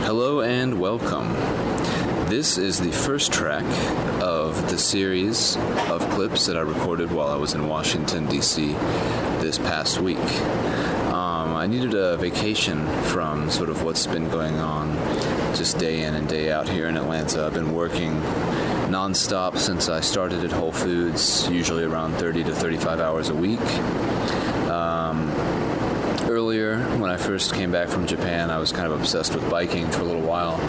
Hello and welcome. This is the first track of the series of clips that I recorded while I was in Washington, D.C. this past week. I needed a vacation from sort of what's been going on just day in and day out here in Atlanta. I've been working nonstop since I started at Whole Foods, usually around 30 to 35 hours a week. Earlier, when I first came back from Japan, I was kind of obsessed with biking for a little while,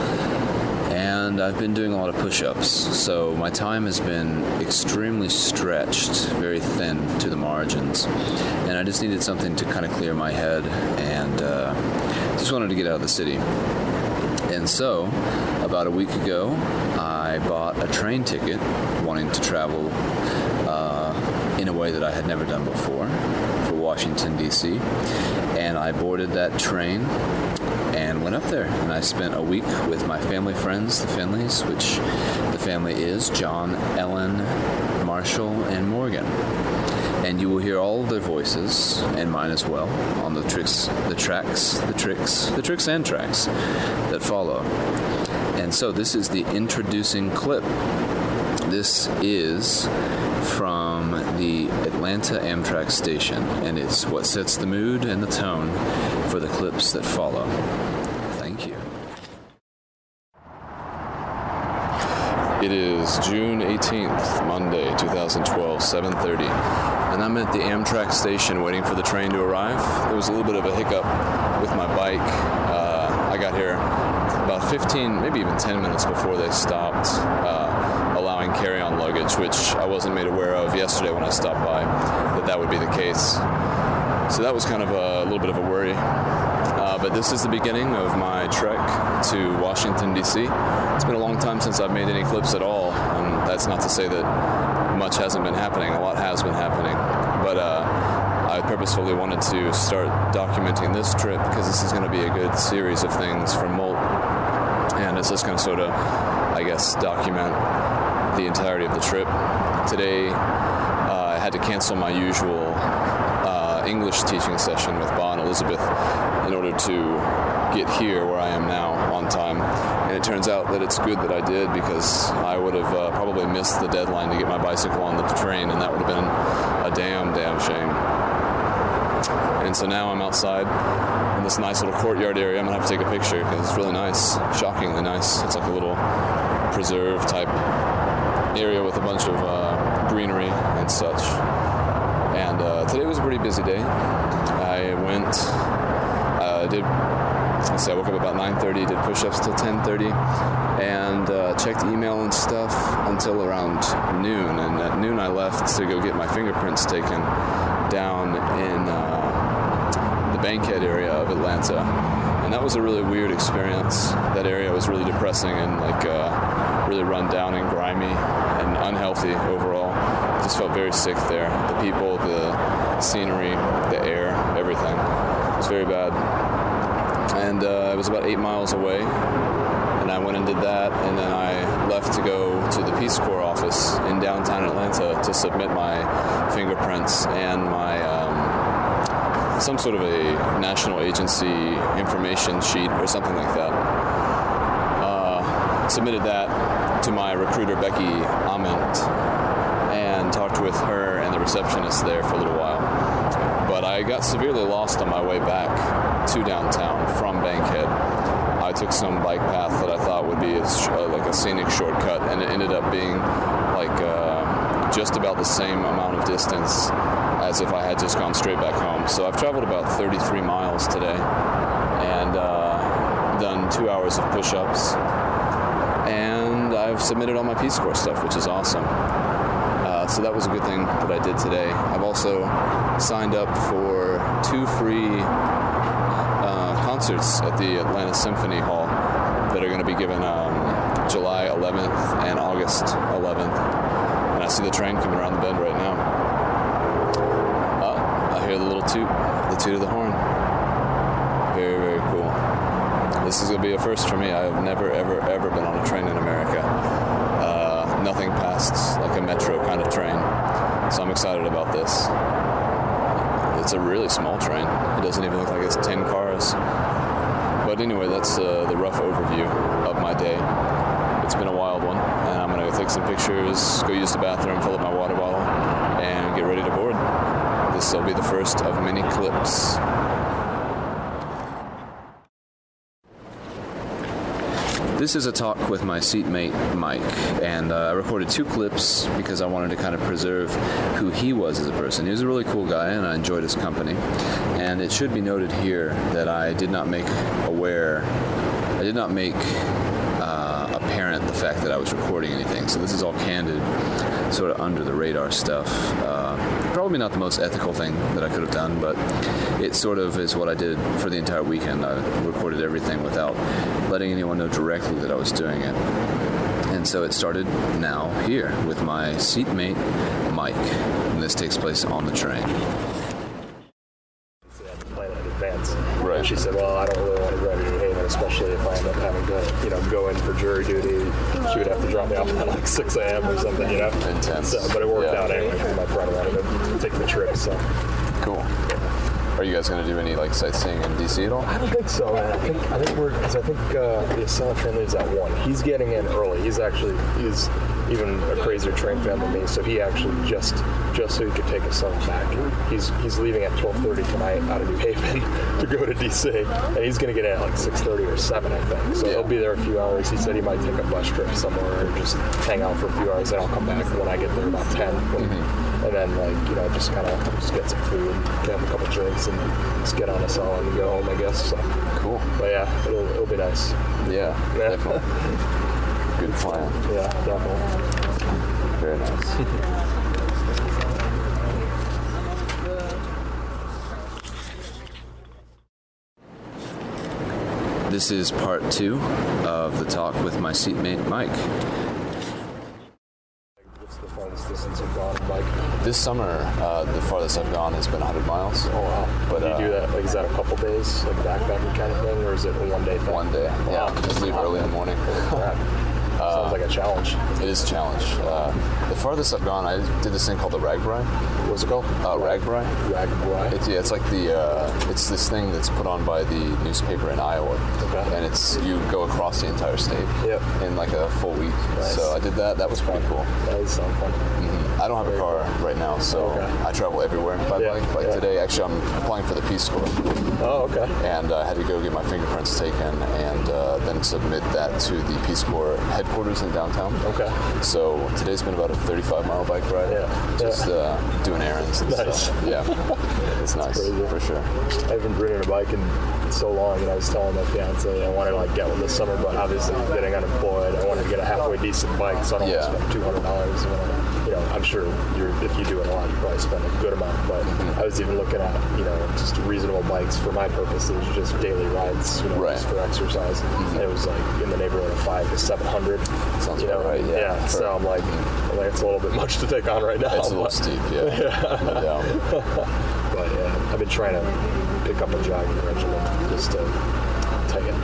and I've been doing a lot of push-ups, so my time has been extremely stretched, very thin to the margins, and I just needed something to kind of clear my head, and just wanted to get out of the city. And so, about a week ago, I bought a train ticket, wanting to travel in a way that I had never done before, for Washington, D.C., and I boarded that train and went up there, and I spent a week with my family friends, the Finleys, which the family is John, Ellen, Marshall, and Morgan. And you will hear all of their voices, and mine as well, on the tricks and tracks that follow. And so this is the introducing clip. This is from the Atlanta Amtrak station, and it's what sets the mood and the tone for the clips that follow. Thank you. It is June 18th, Monday, 2012, 7:30, and I'm at the Amtrak station waiting for the train to arrive. There was a little bit of a hiccup with my bike. I got here about 15, maybe even 10 minutes before they stopped allowing carry-on luggage, which I wasn't made aware of yesterday when I stopped by, that would be the case. So that was kind of a little bit of a worry. But this is the beginning of my trek to Washington, D.C. It's been a long time since I've made any clips at all, and that's not to say that much hasn't been happening. A lot has been happening. But I purposefully wanted to start documenting this trip because this is going to be a good series of things from Molt. And it's just going to sort of, I guess, document the entirety of the trip. Today, I had to cancel my usual English teaching session with Ba and Elizabeth in order to get here where I am now on time. And it turns out that it's good that I did, because I would have probably missed the deadline to get my bicycle on the train, and that would have been a damn shame. And so now I'm outside in this nice little courtyard area. I'm going to have to take a picture because it's really nice, shockingly nice. It's like a little preserve type area with a bunch of greenery and such. And today was a pretty busy day. I woke up about 9:30, did push-ups till 10:30, and checked email and stuff until around noon. And at noon I left to go get my fingerprints taken down in the Bankhead area of Atlanta. And that was a really weird experience. That area was really depressing and really run down and grimy and unhealthy overall. I just felt very sick there. The people, the scenery, the air, everything. It was very bad. And it was about 8 miles away, and I went and did that, and then I left to go to the Peace Corps office in downtown Atlanta to submit my fingerprints and my some sort of a national agency information sheet or something like that. Submitted that to my recruiter, Becky Ament, and talked with her and the receptionist there for a little while. But I got severely lost on my way back to downtown from Bankhead. I took some bike path that I thought would be like a scenic shortcut, and it ended up being like just about the same amount of distance as if I had just gone straight back home. So I've traveled about 33 miles today, and done 2 hours of push-ups, and I've submitted all my Peace Corps stuff, which is awesome. So that was a good thing that I did today. I've also signed up for 2 free concerts at the Atlanta Symphony Hall that are going to be given July 11th and August 11th. And I see the train coming around the bend right now. I hear the little toot of the horn. Very, very cool. This is going to be a first for me. I have never, ever, ever been on a train in America. Nothing past like a metro kind of train. So I'm excited about this. It's a really small train. It doesn't even look like it's 10 cars. But anyway, that's the rough overview of my day. It's been a wild one, and I'm going to go take some pictures, go use the bathroom, fill up my water bottle, and get ready to board. This will be the first of many clips. This is a talk with my seatmate, Mike, and I recorded 2 clips because I wanted to kind of preserve who he was as a person. He was a really cool guy, and I enjoyed his company. And it should be noted here that I did not make apparent the fact that I was recording anything. So this is all candid, sort of under the radar stuff. Probably not the most ethical thing that I could have done, but it sort of is what I did for the entire weekend. I recorded everything without letting anyone know directly that I was doing it. And so it started now here with my seatmate, Mike. And this takes place on the train. Plan in advance. Right. And she said, well, I don't really want to drive you to Haven, especially if I end up having to, go in for jury duty. She would have to drop me off at like 6 a.m. or something, Intense. So, but it worked out anyway because my friend wanted to take the trip, so. Cool. Are you guys going to do any like sightseeing in DC at all? I don't think so, man. I think the Asana train leaves at 1. He's getting in early. He's even a crazier train fan than me, so he actually just so he could take his son back. He's leaving at 12:30 tonight out of New Haven to go to DC, and he's going to get in at like 6:30 or 7, I think. So he'll be there a few hours. He said he might take a bus trip somewhere or just hang out for a few hours, and I'll come back when I get there about 10. And then just get some food, get him a couple drinks, and just get on us all and go home, I guess. So cool. But yeah, it'll be nice. Yeah. Definitely. Good plan. Yeah, definitely. Very nice. This is part 2 of the talk with my seatmate, Mike. What's the farthest distance you've gone, Mike? This summer, the farthest I've gone has been 100 miles. Oh, wow. But do you do that, is that a couple days, like backpacking kind of thing, or is it a one-day thing? 1 day, yeah. Wow. Just leave early in the morning. Sounds like a challenge. It is a challenge. The farthest I've gone, I did this thing called the Ragbri. What's it called? Ragbri. Ragbri? It's like it's this thing that's put on by the newspaper in Iowa. Okay. And you go across the entire state in like a full week. Nice. So I did that. That was pretty cool. That does sound fun. Mm-hmm. I don't have a car right now, so I travel everywhere by bike. Like today, actually, I'm applying for the Peace Corps. Oh, okay. And I had to go get my fingerprints taken and then submit that to the Peace Corps headquarters in downtown. Okay. So today's been about a 35-mile bike ride. Just doing errands and stuff. Yeah. It's nice, crazy. For sure. I haven't ridden a bike in so long, and I was telling my fiance I wanted to get one this summer, but obviously getting unemployed, I wanted to get a halfway decent bike, so I don't want to spend $200. I'm sure if you do it a lot, you probably spend a good amount, but I was even looking at, just reasonable bikes for my purposes, just daily rides, just for exercise. And it was like in the neighborhood of $500 to $700. Sounds about right, yeah. So I'm like, it's a little bit much to take on right now. It's a little steep, yeah. No doubt. But yeah, I've been trying to pick up a jogging regimen just to take it,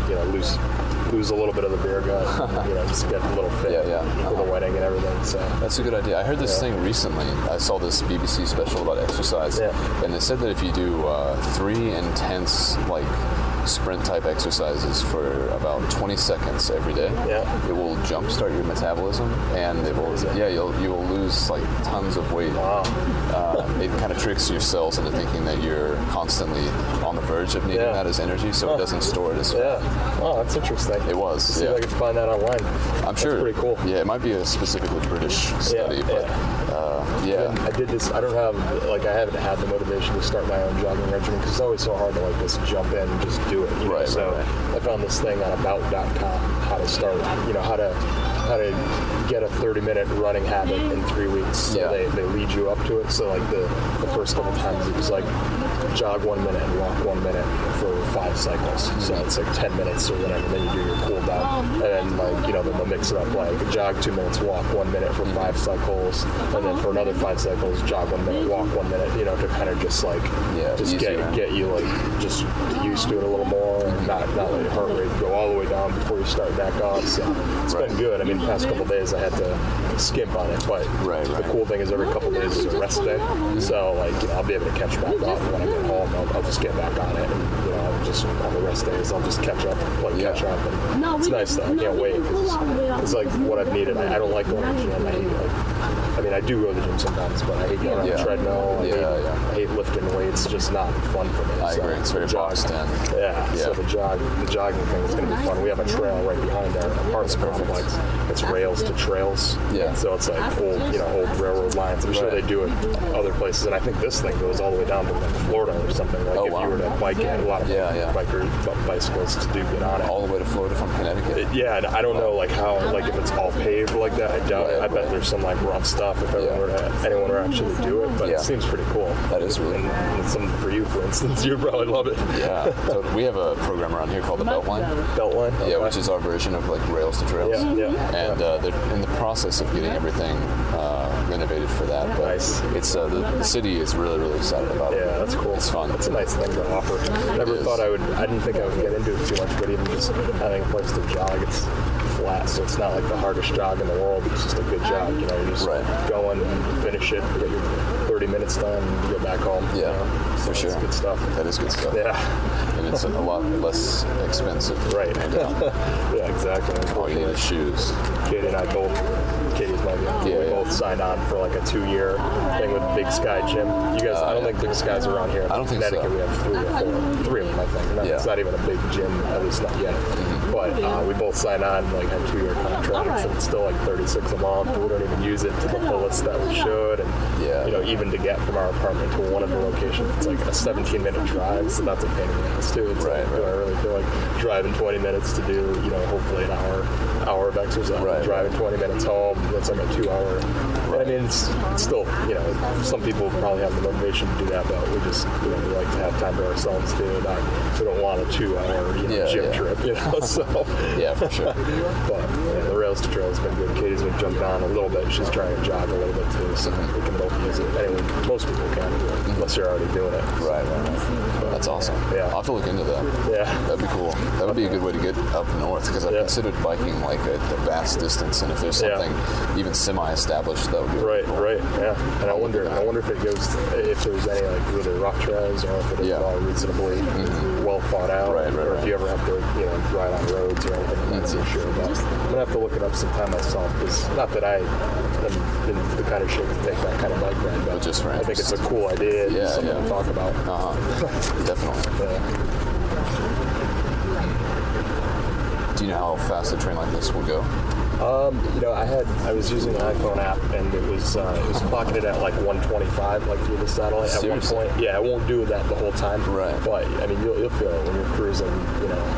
lose a little bit of the beer gut, just get a little fit for the wedding and everything. So that's a good idea. I heard this thing recently. I saw this BBC special about exercise, and they said that if you do 3 intense sprint type exercises for about 20 seconds every day, Yeah. it will jumpstart your metabolism, and it will, you will lose like tons of weight. Wow. It kind of tricks your cells into thinking that you're constantly on the verge of needing Yeah. that as energy, so it doesn't store it as fat. Yeah. Oh, that's interesting. It was. See yeah. if I can find that online. I'm sure. That's pretty cool. Yeah, it might be a specifically British study, but And I did this. I don't have I haven't had the motivation to start my own jogging regimen because it's always so hard to like just jump in and just do it. You know? Right, So right. I found this thing on about.com how to start. How to get a 30-minute running habit in 3 weeks. So Yeah. they lead you up to it. So like the first couple times it was like jog 1 minute and walk 1 minute for 5 cycles. So it's like 10 minutes or whatever. Then you do your cool down, and then then they'll mix it up like jog 2 minutes, walk 1 minute for 5 cycles, and then for another 5 cycles, jog 1 minute, walk 1 minute. To kind of just easier. get you just get used to it a little more, and not let your heart rate go all the way down before you start back off. So it's been good. I mean, the past couple days I had to skimp on it, but the cool thing is every couple days is a rest day. So I'll be able to catch back up when I get home. I'll just get back on it, and I'll just on the rest days I'll just catch up. And it's nice though. I can't wait. It's like what I've needed. I don't like going to the gym. I hate it. I mean, I do go to the gym sometimes, but I hate going on the treadmill. I hate lifting weights. It's just not fun for me. I agree. It's very boxed in. Yeah. So the jogging thing is going to be fun. We have a trail right behind our apartment complex. It's rails to trails. Yeah. So it's like old railroad lines. I'm sure they do it other places, and I think this thing goes all the way down to Florida or something. Like if you were to bike it, a lot of bicyclists do get on it. All the way to Florida from Connecticut. And I don't know how if it's all paved like that. I doubt it. I bet there's some rough stuff if anyone were actually do it, but it seems pretty cool. That is really cool. And it's something for you, for instance. You'd probably love it. Yeah. So we have a program around here called the Beltline. Beltline? Yeah, which is our version of rails to trails. And they're in the process of getting everything renovated for that. But Nice. It's the city is really, really excited about it. Yeah, that's cool. It's fun. It's a nice thing to offer. I never thought I didn't think I would get into it too much, but even just having a place to jog, it's flat, so it's not like the hardest jog in the world. It's just a good jog. You're just going and finish it, get your 30 minutes done, and get back home. Yeah, so for sure. It's good stuff. That is good stuff. Yeah. And it's a lot less expensive. Right. Yeah, exactly. All you need is shoes. Katie and I both. Katie's my we both signed on for like a 2-year thing with Big Sky Gym. You guys, I don't think Big Sky's around here. I don't think so. Connecticut, we have 3 or 4. 3 of them, I think. It's not even a big gym, at least not yet. But we both signed on, had 2-year contracts, and it's still like $36 a month. We don't even use it to the fullest that we should. And even to get from our apartment to one of the locations, it's like a 17-minute drive, so that's a pain in the ass too. It's do I really feel like driving 20 minutes to do, hopefully an hour of exercise, driving 20 minutes home, that's like a 2-hour. I mean, it's still, some people probably have the motivation to do that, but we just, we like to have time to ourselves too. We don't want a 2-hour gym trip, so. Yeah, for sure. But the rails to trails has been good. Katie's been jumping on a little bit. She's trying to jog a little bit too, so we can both use it. Anyway, most people can, unless you're already doing it. Right. That's awesome. Yeah. I'll have to look into that. Yeah. That'd be cool. That would be a good way to get up north, because I've considered biking like a vast distance, and if there's something even semi-established, that would be right. cool. Yeah. And I wonder if it goes, if there's any really rough trails, or if it is all reasonably well thought out, or if you ever have to ride on roads or anything. I'm not so sure, but I'm gonna have to look it up sometime myself, because not that I am in the kind of shape to take that kind of bike ride, but just for I think it's a cool idea and something to talk about. Definitely. Do you know how fast a train like this will go? I was using an iPhone app, and it was clocking it at like 125, like through the satellite. Seriously? At one point. Yeah, it won't do that the whole time. Right. But I mean, you'll feel it when you're cruising.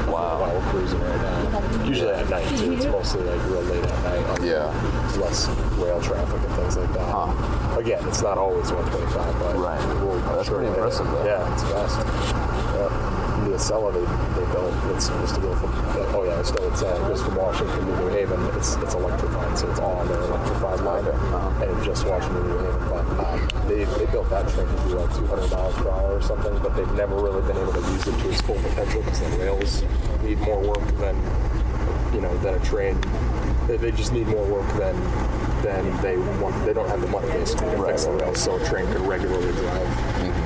Wow. While we're cruising right now. Usually at night too. It's mostly like real late at night. On less rail traffic and things like that. Again, it's not always 125, but that's pretty impressive, though. Yeah, it's fast. The Acela they built, it's supposed to go from, it goes from Washington to New Haven. It's electrified, so it's all on their electrified line. And it just Washington to New Haven. But they built that train to do like 200 miles per hour or something, but they've never really been able to use it to its full potential, because the rails need more work than a train. They just need more work than then they don't have the money basically to fix the rails, so a train could regularly drive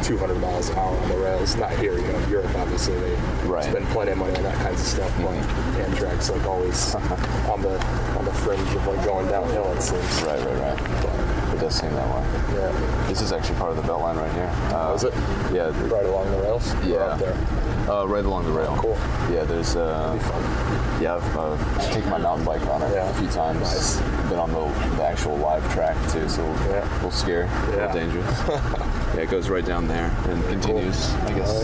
200 miles an hour on the rails. Not here, Europe obviously they spend plenty of money on that kinds of stuff, but Amtrak's like always on the fringe of like going downhill, it seems. Right. It does seem that way. Yeah. This is actually part of the Beltline right here. Is it? Yeah. Right along the rails? Yeah. Up there? Right along the rail. Cool. Yeah, there's... That'd be fun. Yeah, I've taken my mountain bike on it a few times. Nice. Been on the actual live track too, so a little scary, a little dangerous. Yeah, it goes right down there and continues, I guess,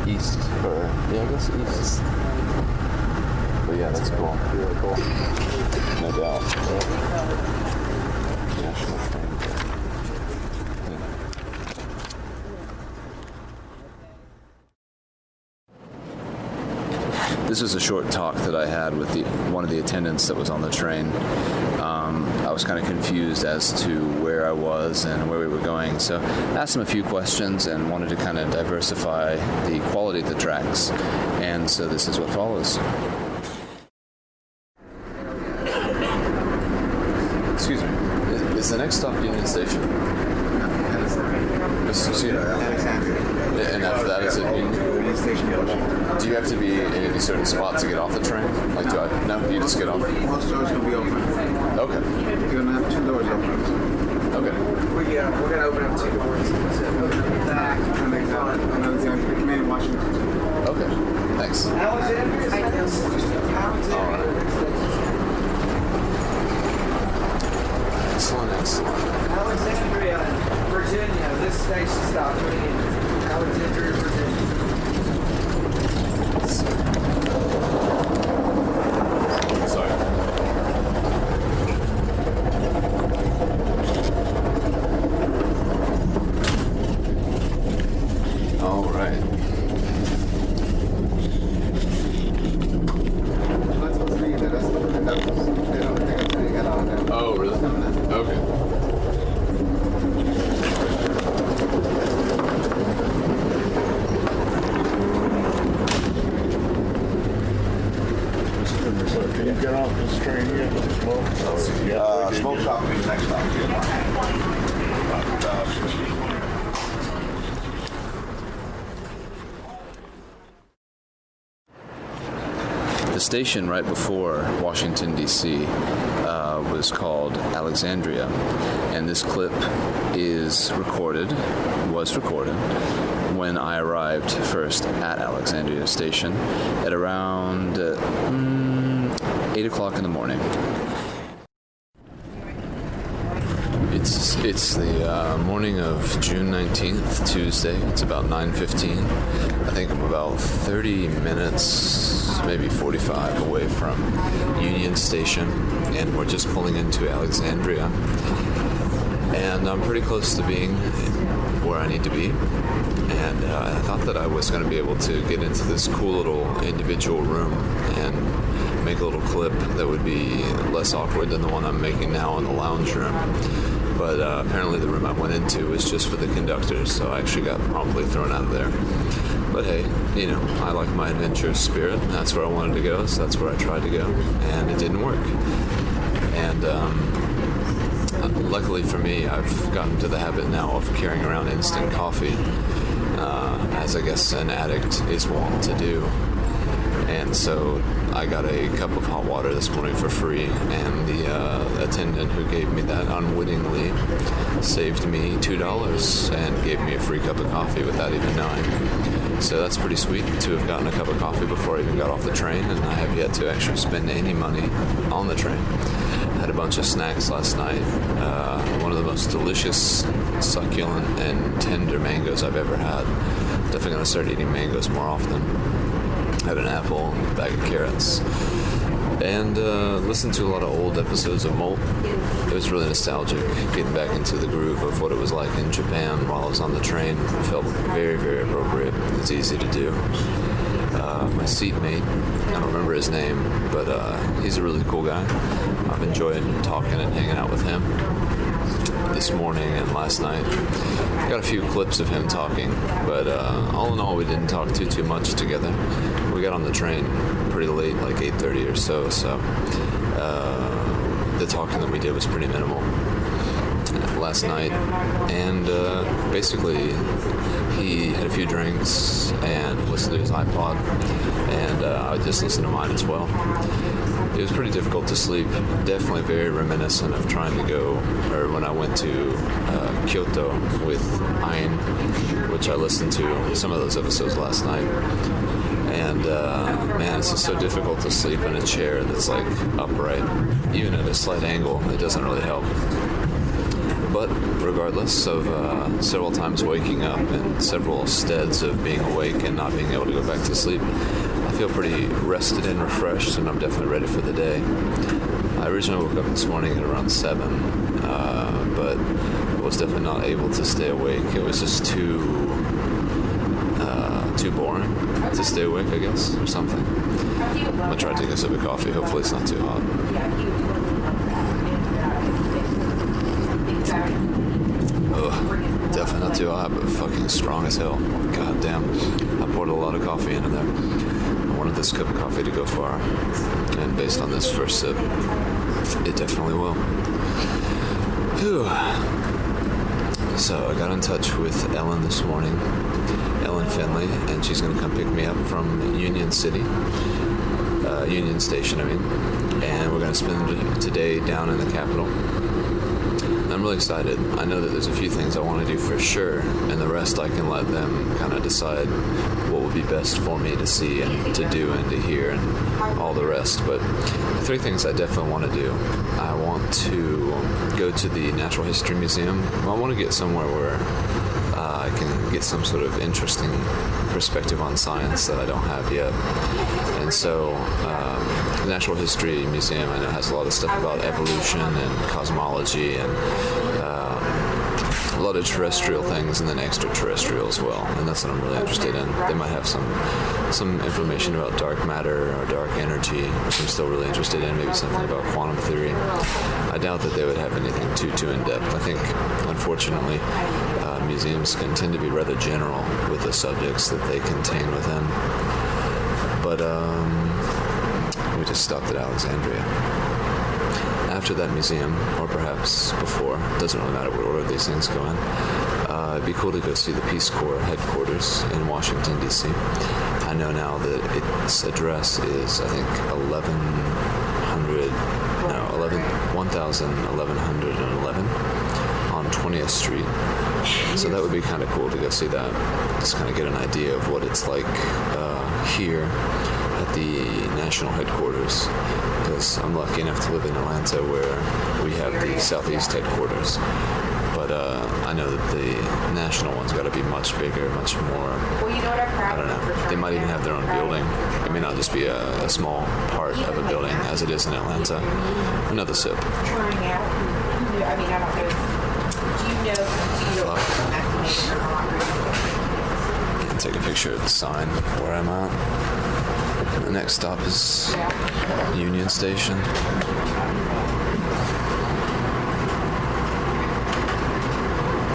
east. I guess east. But yeah, that's cool. Really cool. No doubt. National train. This was a short talk that I had with one of the attendants that was on the train. I was kind of confused as to where I was and where we were going, so I asked him a few questions and wanted to kind of diversify the quality of the tracks, and so this is what follows. Excuse me, is the next stop Union Station? Alexandria. And after that, is it Union? Station. Do you have to be in any certain spot to get off the train? Like, no, you just get off? Most doors will be open. Okay. You're going to have 2 doors open. Okay. We're going to open up 2 doors. And Alexandria, Main Washington. Okay. Thanks. Alexandria. All right. Excellent. Alexandria, Virginia. This station stop. Alexandria, Virginia. Sorry. All right. That's what's really the rest of it. And that's what's, they don't think it's going to get on there. Oh, really? Okay. Can you get off this train here? Smoke shop is next stop. The station right before Washington, D.C. Was called Alexandria, and this clip was recorded when I arrived first at Alexandria Station at around 8 o'clock in the morning. It's the morning of June 19th, Tuesday. It's about 9:15. I think I'm about 30 minutes, maybe 45 away from Union Station, and we're just pulling into Alexandria. And I'm pretty close to being where I need to be. And I thought that I was going to be able to get into this cool little individual room and make a little clip that would be less awkward than the one I'm making now in the lounge room. But apparently the room I went into was just for the conductors, so I actually got promptly thrown out of there. But hey, I like my adventurous spirit. That's where I wanted to go, so that's where I tried to go, and it didn't work. And luckily for me, I've gotten to the habit now of carrying around instant coffee, as I guess an addict is wont to do. And so I got a cup of hot water this morning for free, and the attendant who gave me that unwittingly saved me $2 and gave me a free cup of coffee without even knowing. So that's pretty sweet to have gotten a cup of coffee before I even got off the train, and I have yet to actually spend any money on the train. I had a bunch of snacks last night. One of the most delicious, succulent, and tender mangoes I've ever had. Definitely going to start eating mangoes more often. Had an apple, a bag of carrots, and listened to a lot of old episodes of Molt. It was really nostalgic, getting back into the groove of what it was like in Japan while I was on the train. It felt very, very appropriate. It's easy to do. My seatmate, I don't remember his name, but he's a really cool guy. I've enjoyed talking and hanging out with him this morning and last night. Got a few clips of him talking, but all in all, we didn't talk too much together. We got on the train pretty late, like 8:30 or so. the talking that we did was pretty minimal last night, and basically he had a few drinks and listened to his iPod, and I just listened to mine as well. It was pretty difficult to sleep, definitely very reminiscent of trying to go, or when I went to Kyoto with Ayn, which I listened to some of those episodes last night. And man, it's just so difficult to sleep in a chair that's like upright, even at a slight angle. It doesn't really help. But regardless of several times waking up and several steads of being awake and not being able to go back to sleep, I feel pretty rested and refreshed, and I'm definitely ready for the day. I originally woke up this morning at around 7, but I was definitely not able to stay awake. It was just too boring to stay awake, I guess, or something. I'm gonna try to take a sip of coffee. Hopefully it's not too hot. Ugh, definitely not too hot, but fucking strong as hell. God damn. I poured a lot of coffee into there. I wanted this cup of coffee to go far, and based on this first sip, it definitely will. Whew. So I got in touch with Ellen this morning, Ellen Finley, and she's going to come pick me up from Union Station, I mean, and we're going to spend today down in the capital. I'm really excited. I know that there's a few things I want to do for sure, and the rest I can let them kind of decide what would be best for me to see and to do and to hear and all the rest. But the 3 things I definitely want to do. I want to go to the Natural History Museum. I want to get somewhere where I can get some sort of interesting perspective on science that I don't have yet. And so the Natural History Museum, I know, has a lot of stuff about evolution and cosmology and a lot of terrestrial things, and then extraterrestrial as well. And that's what I'm really interested in. They might have some information about dark matter or dark energy, which I'm still really interested in. Maybe something about quantum theory. I doubt that they would have anything too in depth. I think, unfortunately, museums can tend to be rather general with the subjects that they contain within. But we just stopped at Alexandria. After that museum, or perhaps before, doesn't really matter what order these things go in, it'd be cool to go see the Peace Corps headquarters in Washington, D.C. I know now that its address is, I think, 1111 on 20th Street. So that would be kind of cool to go see that. Just kind of get an idea of what it's like here at the national headquarters, because I'm lucky enough to live in Atlanta where we have the Southeast headquarters. But I know that the national one's got to be much bigger, much more, I don't know, they might even have their own building. It may not just be a small part of a building as it is in Atlanta. Another sip. Take a picture of the sign where I'm at. The next stop is Union Station.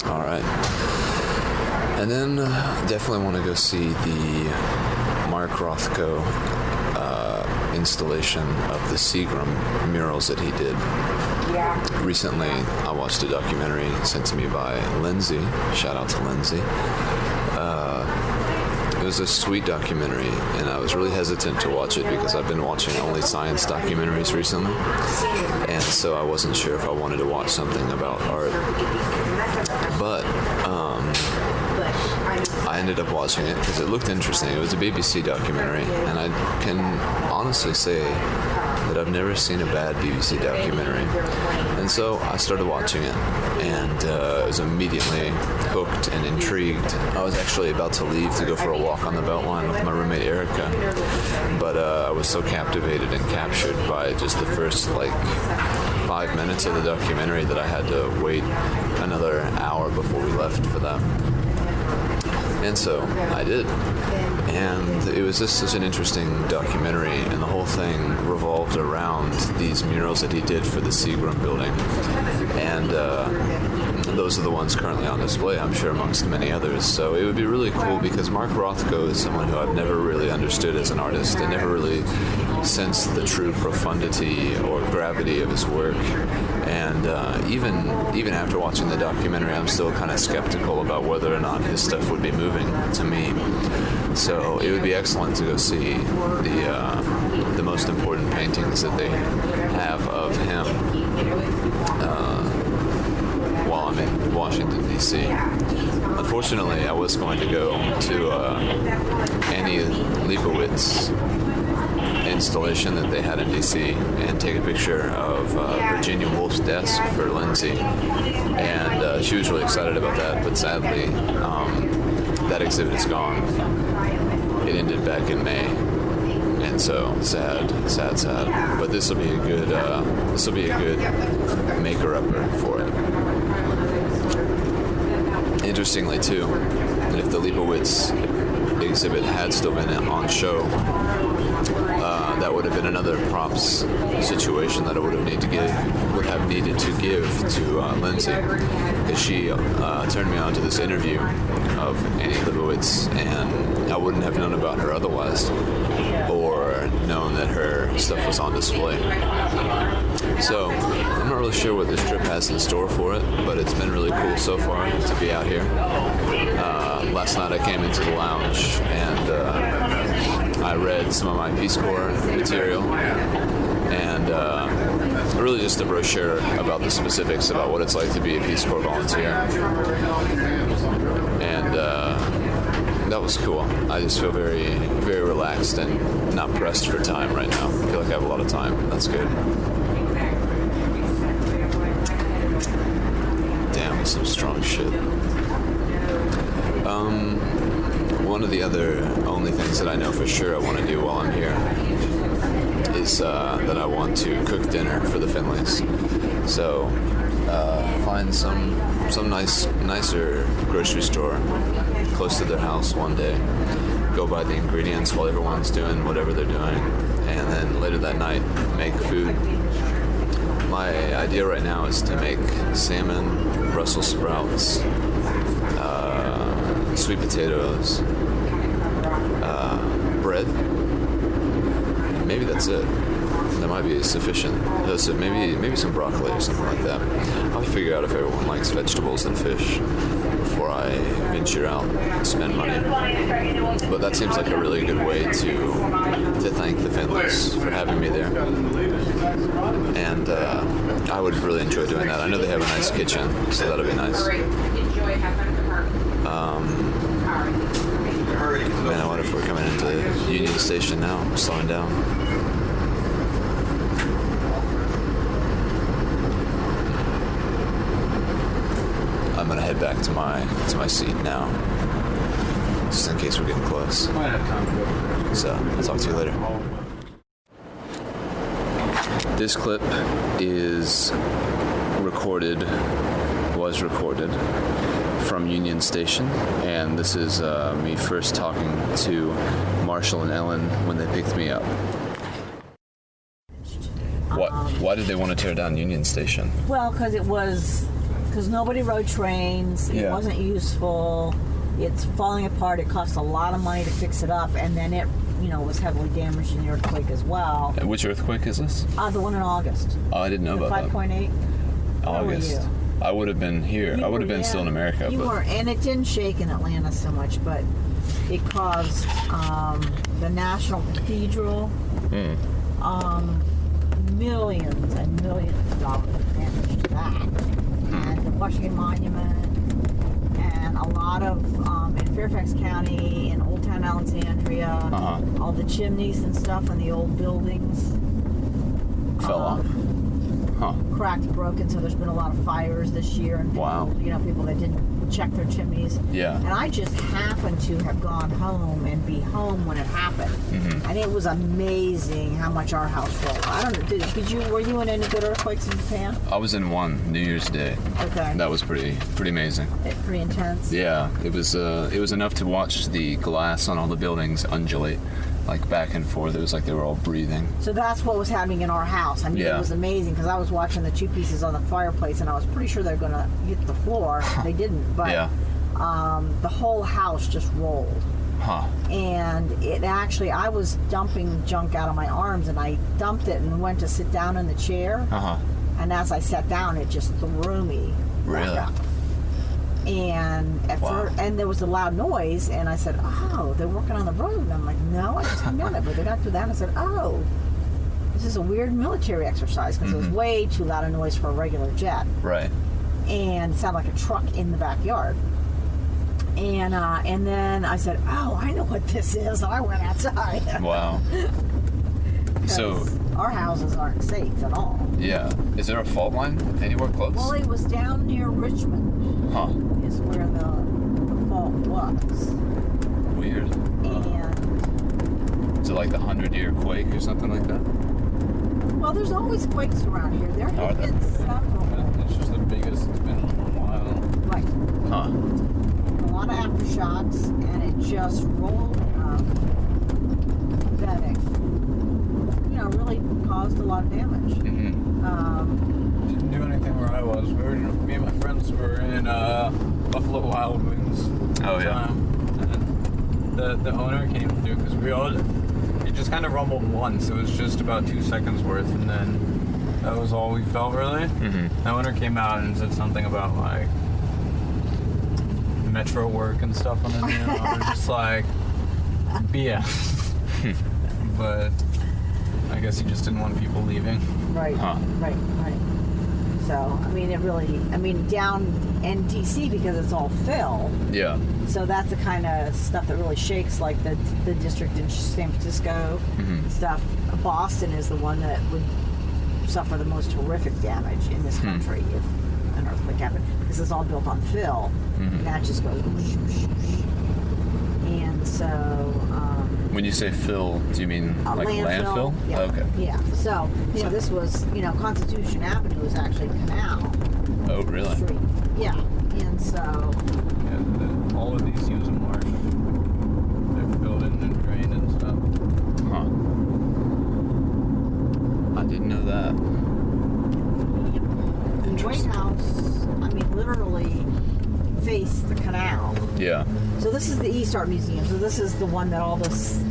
Alright. And then definitely want to go see the Mark Rothko installation of the Seagram murals that he did. Recently, I watched a documentary sent to me by Lindsay. Shout out to Lindsay. It was a sweet documentary, and I was really hesitant to watch it because I've been watching only science documentaries recently, and so I wasn't sure if I wanted to watch something about art. But I ended up watching it because it looked interesting. It was a BBC documentary, and I can honestly say that I've never seen a bad BBC documentary. And so I started watching it, and I was immediately hooked and intrigued. I was actually about to leave to go for a walk on the Beltline with my roommate Erica, but I was so captivated and captured by just the first 5 minutes of the documentary that I had to wait another hour before we left for that. And so I did. And it was just such an interesting documentary, and the whole thing revolved around these murals that he did for the Seagram building. And those are the ones currently on display, I'm sure, amongst many others. So it would be really cool because Mark Rothko is someone who I've never really understood as an artist. I never really sensed the true profundity or gravity of his work. And even after watching the documentary, I'm still kind of skeptical about whether or not his stuff would be moving to me. So it would be excellent to go see the most important paintings that they have of him while I'm in Washington, D.C. Unfortunately, I was going to go to Annie Leibovitz installation that they had in D.C. and take a picture of Virginia Woolf's desk for Lindsay. And she was really excited about that, but sadly, that exhibit is gone. It ended back in May. And so sad. But this will be a good maker-upper for it. Interestingly, too, if the Leibovitz exhibit had still been on show, that would have been another props situation that I would have needed to give to Lindsay, because she turned me on to this interview of Annie Leibovitz, and I wouldn't have known about her otherwise, or known that her stuff was on display. So I'm not really sure what this trip has in store for it, but it's been really cool so far to be out here. Last night I came into the lounge and I read some of my Peace Corps material, and really just a brochure about the specifics about what it's like to be a Peace Corps volunteer. And that was cool. I just feel very, very relaxed and not pressed for time right now. I feel like I have a lot of time. That's good. Damn, some strong shit. One of the only things that I know for sure I want to do while I'm here is that I want to cook dinner for the Finleys. So find some nicer grocery store close to their house one day, go buy the ingredients while everyone's doing whatever they're doing, and then later that night make food. My idea right now is to make salmon, Brussels sprouts, sweet potatoes, bread. Maybe that's it. That might be sufficient. So maybe some broccoli or something like that. I'll figure out if everyone likes vegetables and fish before I venture out and spend money. But that seems like a really good way to thank the Finleys for having me there. And I would really enjoy doing that. I know they have a nice kitchen, so that'll be nice. Man, I wonder if we're coming into Union Station now. We're slowing down. I'm gonna head back to my seat now, just in case we're getting close. So I'll talk to you later. This clip was recorded from Union Station, and this is me first talking to Marshall and Ellen when they picked me up. Why did they want to tear down Union Station? Well, because nobody rode trains. It wasn't useful. It's falling apart. It cost a lot of money to fix it up, and then it, was heavily damaged in the earthquake as well. And which earthquake is this? The one in August. Oh, I didn't know about 5.8. August. I would have been here. I would have been still in America. You were, and it didn't shake in Atlanta so much, but it caused the National Cathedral millions and millions of dollars of damage to that, and the Washington Monument, and a lot of in Fairfax County, in Old Town Alexandria, all the chimneys and stuff in the old buildings fell off. Cracked, broken, so there's been a lot of fires this year, and people that didn't check their chimneys. Yeah. And I just happened to have gone home and be home when it happened, and it was amazing how much our house rolled. I don't know. Were you in any good earthquakes in Japan? I was in one New Year's Day. Okay. That was pretty amazing. Pretty intense. Yeah, it was enough to watch the glass on all the buildings undulate like back and forth. It was like they were all breathing. So that's what was happening in our house. I mean, Yeah. it was amazing because I was watching the two pieces on the fireplace, and I was pretty sure they were going to hit the floor. They didn't, but Yeah. the whole house just rolled. Huh. And it actually, I was dumping junk out of my arms, and I dumped it and went to sit down in the chair. Uh-huh. And as I sat down, it just threw me back Really? up. And at Wow. first, and there was a loud noise, and I said, "Oh, they're working on the road." And I'm like, "No, I just came down it." But they got through that, and I said, "Oh, this is a weird military exercise," because it was way too loud a noise for a regular jet, Right. and it sounded like a truck in the backyard. And then I said, "Oh, I know what this is." And I went outside. Wow. So, 'Cause our houses aren't safe at all. yeah. Is there a fault line anywhere close? Well, it was down near Richmond. Huh. Is where the fault was. Weird. And Is it like the 100-year quake or something like that? well, there's always quakes around here. There Are have there? been several. It's just the biggest it's been in a while. Right. Huh. A lot of aftershocks, and it just rolled up that it, really caused a lot of damage. Mm-hmm. Didn't do anything where I was. Me and my friends were in Buffalo Wild Wings. Oh, yeah. And the owner came through because it just kind of rumbled once. It was just about 2 seconds worth, and then that was all we felt really. Mm-hmm. The owner came out and said something about like metro work and stuff on the news. I was just like, BS. But I guess he just didn't want people leaving. Right. Huh. Right. So, down in DC, because it's all fill. Yeah. So that's the kind of stuff that really shakes, like the district in San Francisco stuff. Boston is the one that would suffer the most horrific damage in this country if an earthquake happened, because it's all built on fill, and that just goes whoosh, whoosh, whoosh. And so When you say fill, do you mean like landfill? Yeah. Okay. Yeah. So this was Constitution Avenue was actually a canal Oh, really? street. Yeah. And so Yeah, all of these use a marsh. They're filled in and drained and stuff. Huh. I didn't know that. the White House, literally faced the canal. Yeah. So this is the East Art Museum. So this is the one that all this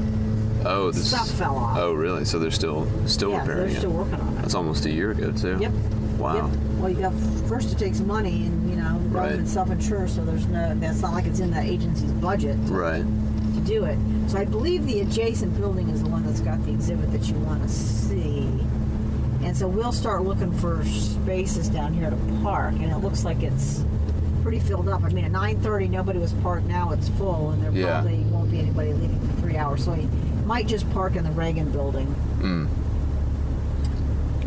Oh, this stuff fell off. Oh, really? So they're still yeah, repairing they're still working on it. That's almost a year ago too. Yep. Wow. Yep. Well, you got first to take some money, and the government self-insures, so there's no. That's not like it's in the agency's budget Right. to do it. So I believe the adjacent building is the one that's got the exhibit that you want to see. And so we'll start looking for spaces down here to park, and it looks like it's pretty filled up. At 9:30, nobody was parked. Now it's full, and there probably won't be anybody leaving for 3 hours. So he might just park in the Reagan building. Mm.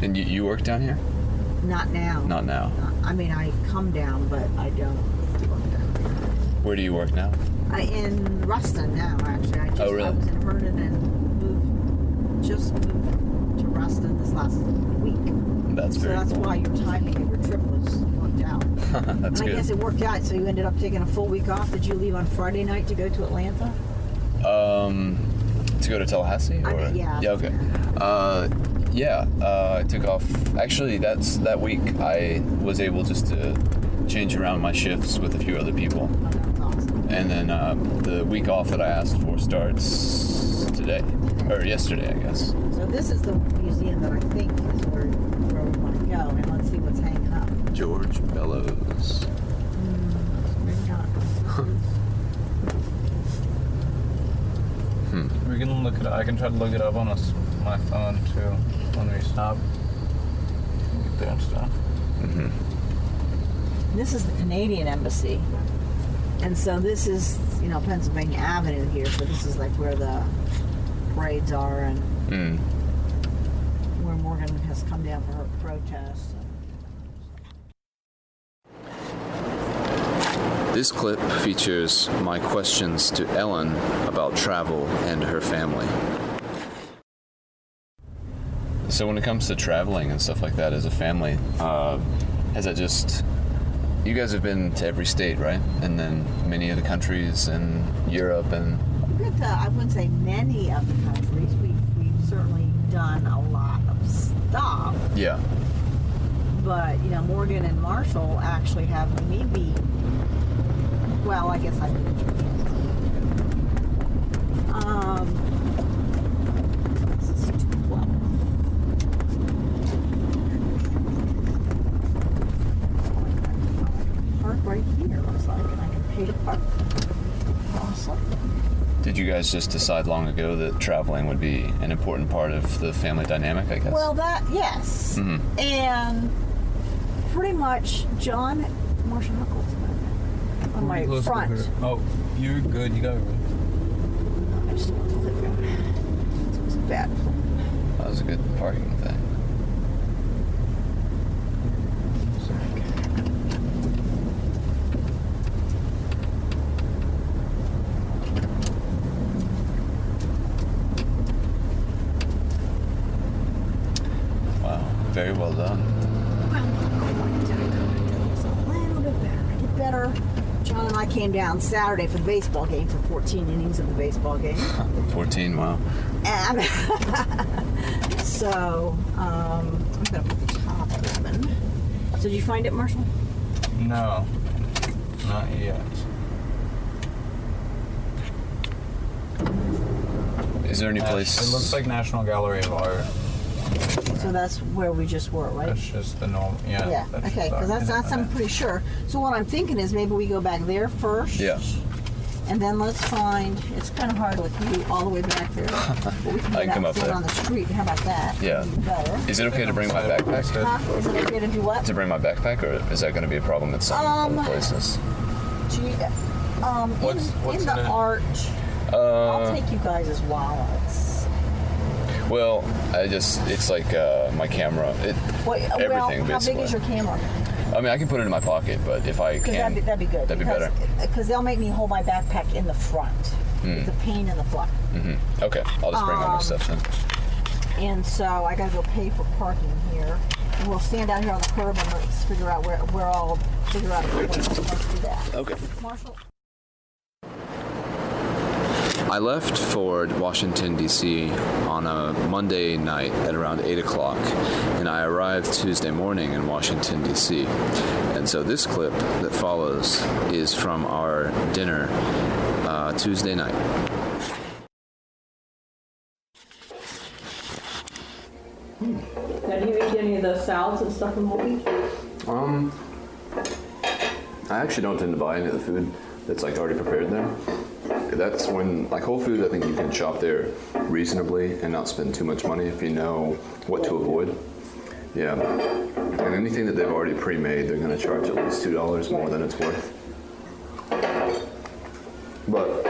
And you work down here? Not now. Not now. I come down, but I don't work down here. Where do you work now? In Ruston now, actually. I Oh, really? I was in Herndon and moved to Ruston this last week. That's So very that's cool. why your timing of your trip was worked out. That's And I good. guess it worked out. So you ended up taking a full week off. Did you leave on Friday night to go to Atlanta? To go to Tallahassee? Or? Yeah. Yeah, okay. I took off. Actually, that week I was able just to change around my shifts with a few other people. Oh, that's awesome. And then the week off that I asked for starts today. Or yesterday, I guess. So this is the museum that I think is where we want to go. And let's see what's hanging up. George Bellows. Maybe not. We can look it up. I can try to look it up on my phone too when we stop. Get there and stuff. This is the Canadian Embassy. And so this is, Pennsylvania Avenue here. So this is like where the parades are and where Morgan has come down for her protest. This clip features my questions to Ellen about travel and her family. So when it comes to traveling and stuff like that as a family, has that just... You guys have been to every state, right? And then many of the countries in Europe and been to, I wouldn't say many of the countries. We've certainly done a lot of stuff. Yeah. But, you know, Morgan and Marshall actually have maybe, well, I guess I did. This is 212. Park right here, looks like, and I can pay to park. Awesome. Did you guys just decide long ago that traveling would be an important part of the family dynamic, I guess? Well, yes. Mhm. And pretty much John Marshall Knuckles on my Close to front. her. Oh, you're good. You got it. I just want to live there. It was bad. That was a good parking thing. Wow, very well done. Well, not quite. It's a little bit better. I did better. John and I came down Saturday for the baseball game for 14 innings of the baseball game. 14, wow. And so, I'm going to put the top ribbon. So did you find it, Marshall? No, not yet. Is there any place? It looks like National Gallery of Art. So that's where we just were, right? That's just the normal. Yeah. Yeah, that's okay, just because our- that's I'm pretty sure. So what I'm thinking is maybe we go back there first. Yeah. And then let's find, it's kind of hard with you all the way back there. But we can I can come up get there. on the street. How about that? Yeah. Even better. Is it okay to bring my backpack? Huh? Is it okay to do what? To bring my backpack, or is that going to be a problem at some other places? Gee, What's in in the it? arch, I'll take you guys' wallets. Well, it's like my camera. Everything, how big is your basically. camera? I mean, I can put it in my pocket, but if I Because can, that'd be good. That'd be better. Because they'll make me hold my backpack in the front. It's a pain in the butt. Okay, I'll just bring all my stuff then. And so I gotta go pay for parking here. And we'll stand out here on the curb and let's figure out where I'll figure out a way. Let's do that. Okay. Marshall? I left for Washington, D.C. on a Monday night at around 8 o'clock, and I arrived Tuesday morning in Washington, D.C. And so this clip that follows is from our dinner Tuesday night. Now, do you eat any of the salads and stuff from Whole Foods? I actually don't tend to buy any of the food that's like already prepared there. That's when, like Whole Foods, I think you can shop there reasonably and not spend too much money if you know what to avoid. Yeah. And anything that they've already pre-made, they're going to charge at least $2 more than it's worth. But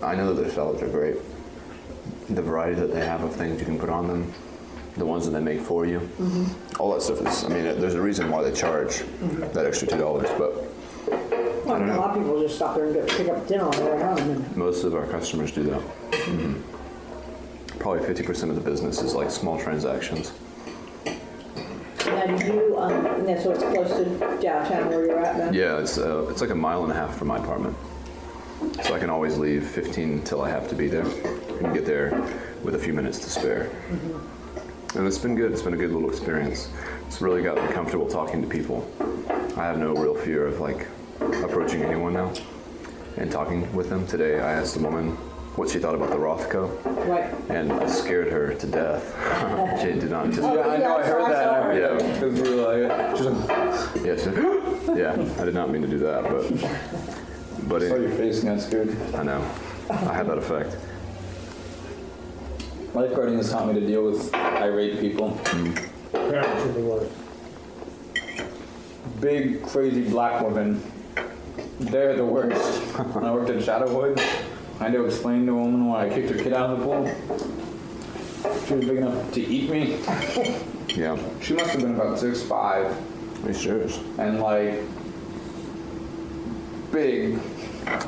I know that their salads are great. The variety that they have of things you can put on them, the ones that they make for you, all that stuff is, I mean, there's a reason why they charge that extra $2, but Well, don't a know. lot of people just stop there and pick up dinner on their way home. And most of our customers do that. Probably 50% of the business is like small transactions. now, do you, and so it's close to downtown where you're at then? Yeah, it's like a mile and a half from my apartment. So I can always leave 15 till I have to be there and get there with a few minutes to spare. And it's been good. It's been a good little experience. It's really got me comfortable talking to people. I have no real fear of like approaching anyone now and talking with them. Today I asked a woman what she thought about the Rothko, Right. and I scared her to death. She did not anticipate. Yeah, I know. I heard that. Yeah. Because we were like, she's like, Yeah, she, yeah, I did not mean to do that, but saw your face and got scared. I know. I had that effect. Lifeguarding has taught me to deal with irate people. Big, crazy black women. They're the worst. When I worked at Shadowwood, I had to explain to a woman why I kicked her kid out of the pool. She was big enough to eat me. Yeah. She must have been about 6'5", Are you serious? and like big.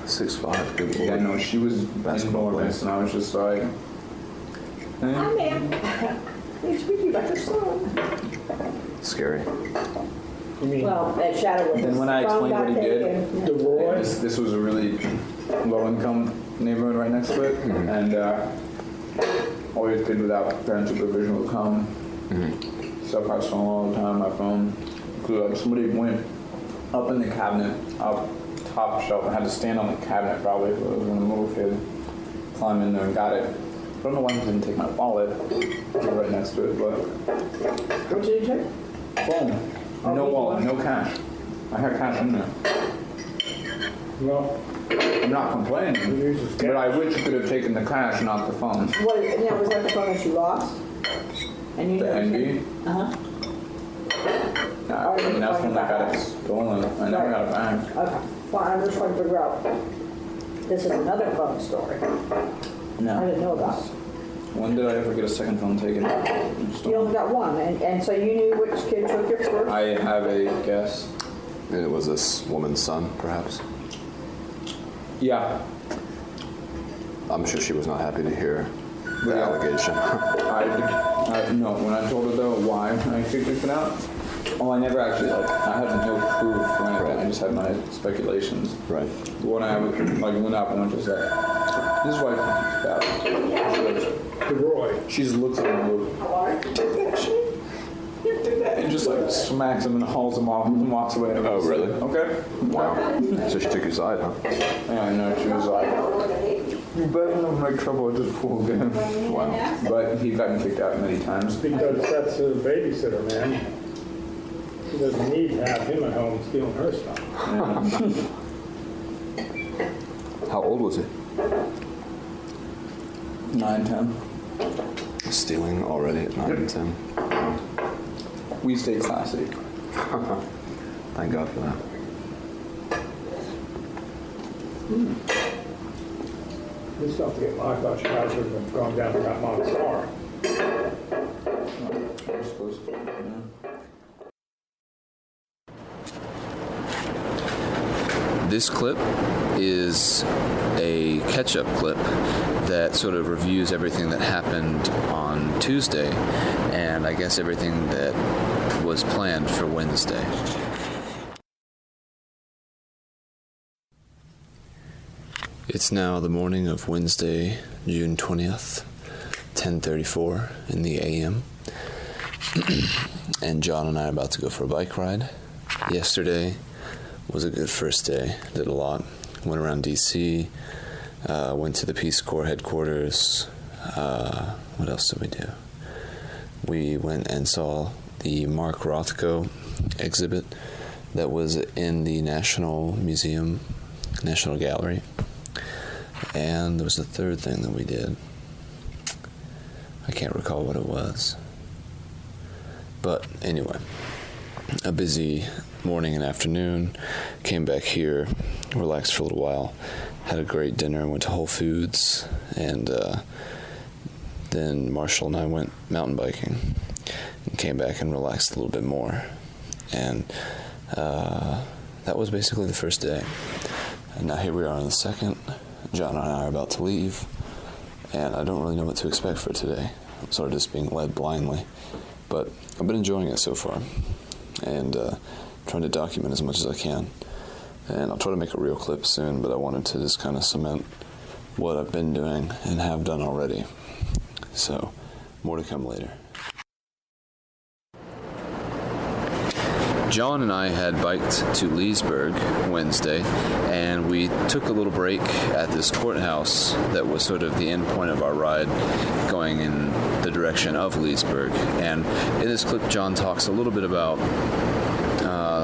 6'5", good Yeah, lord. no, she was Basketball enormous, and I was just like, Hi, eh. ma'am. You speak about your son. Scary. Well, at Shadowwood. Then when I explained what he did, this was a really low-income neighborhood right next to it, and always kids without parent supervision would come. Stuff I saw all the time on my phone. Like somebody went up in the cabinet, up top shelf. I had to stand on the cabinet probably if it was when a little kid climbed in there and got it. I don't know why he didn't take my wallet. It was right next to it, but What did you take? phone. No wallet, no cash. I had cash in there. Well, I'm not complaining, but I wish you could have taken the cash, not the phone. What? Now was that the phone that you lost? And you The never NB? Uh-huh. I mean, that's when I got it stolen. I never got it back. Okay. Well, I'm just trying to figure out. This is another phone story. I No. didn't know about. When did I ever get a second phone taken? You only got one, and so you knew which kid took your first? I have a guess. And it was this woman's son, perhaps. Yeah. I'm sure she was not happy to hear the Yeah. allegation. No, when I told her though why I kicked it out, I never actually I had no proof or anything. I just had my speculations. Right. When I went up and I just said, "This is why I kicked it out." to Roy. She just looks at him and goes, and just smacks him and hauls him off and walks away. Oh, really? Okay. Wow. So she took your side, huh? Yeah, I know. She was like, "You better not make trouble with this fool again." Wow. But he's gotten kicked out many times. Because that's a babysitter, man. She doesn't need to have him at home stealing her stuff. How old was he? 9, 10. Stealing already at 9 and 10. We stayed classy. Thank God for that. This stuff to get I thought you guys would have gone down to that mom's car. We're supposed to, yeah. This clip is a catch-up clip that sort of reviews everything that happened on Tuesday and I guess everything that was planned for Wednesday. It's now the morning of Wednesday, June 20th, 10:34 in the AM. And John and I are about to go for a bike ride. Yesterday was a good first day. Did a lot. Went around DC, went to the Peace Corps headquarters. What else did we do? We went and saw the Mark Rothko exhibit that was in the National Museum, National Gallery. And there was a third thing that we did. I can't recall what it was. But anyway, a busy morning and afternoon. Came back here, relaxed for a little while, had a great dinner, went to Whole Foods, and then Marshall and I went mountain biking and came back and relaxed a little bit more. And that was basically the first day. And now here we are on the second. John and I are about to leave, and I don't really know what to expect for today. I'm sort of just being led blindly, but I've been enjoying it so far, and trying to document as much as I can. And I'll try to make a real clip soon, but I wanted to just kind of cement what I've been doing and have done already. So, more to come later. John and I had biked to Leesburg Wednesday, and we took a little break at this courthouse that was sort of the end point of our ride going in the direction of Leesburg. And in this clip, John talks a little bit about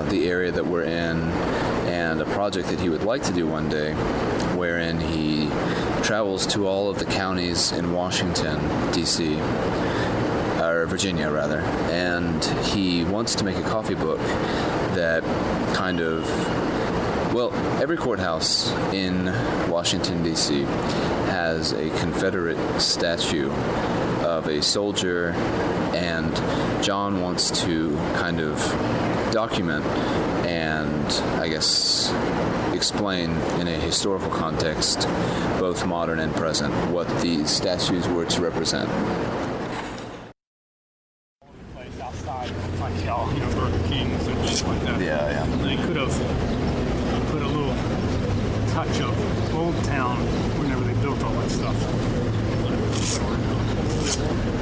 the area that we're in and a project that he would like to do one day, wherein he travels to all of the counties in Washington, D.C., or Virginia rather, and he wants to make a coffee book that kind of, well, every courthouse in Washington, D.C. has a Confederate statue of a soldier, and John wants to kind of document and, I guess, explain in a historical context, both modern and present, what these statues were to represent. Outside, like Burger Kings and shit like that. Yeah. And they could have put a little touch of Old Town whenever they stuff.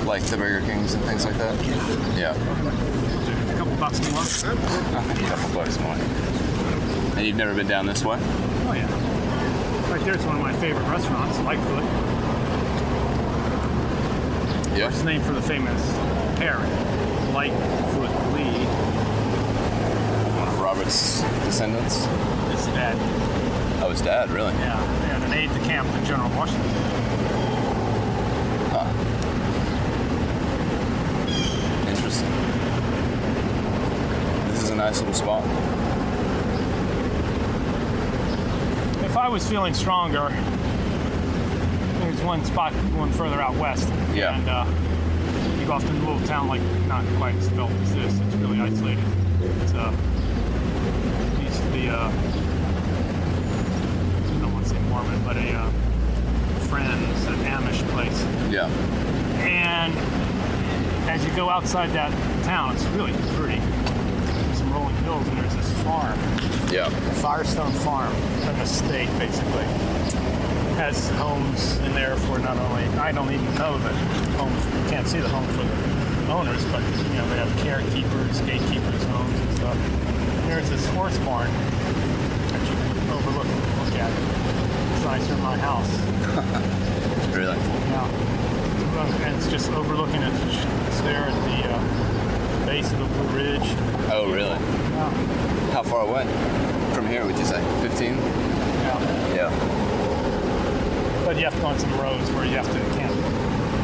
Like the Burger Kings and things like that? Yeah. A couple bucks more. A couple bucks more. And you've never been down this way? Oh yeah. Right there's one of my favorite restaurants, Lightfoot. Yeah. Which is named for the famous parrot, Lightfoot Lee. One of Robert's descendants? His dad. Oh, his dad, really? Yeah, and an aide de camp to General Washington. Huh. Interesting. This is a nice little spot. If I was feeling stronger, there's one spot going further out west. Yeah. And you go off to a little town like not quite as developed as this. It's really isolated. It's used to be I don't want to say Mormon, but a Friends, an Amish place. Yeah. And as you go outside that town, it's really pretty. There's some rolling hills, and there's this farm. Yeah. Firestone Farm, an estate basically, has homes in there for not only, I don't even know the homes, you can't see the home for the owners, but you know, they have carekeepers, gatekeepers, homes and stuff. And there's this horse barn that you can look at. It's nicer than my house. Really? Yeah. And it's just overlooking it. It's there at the base of the Blue Ridge. Oh, really? Yeah. How far away? From here, would you say? 15? Yeah. Yeah. But you have to go on some roads where you can't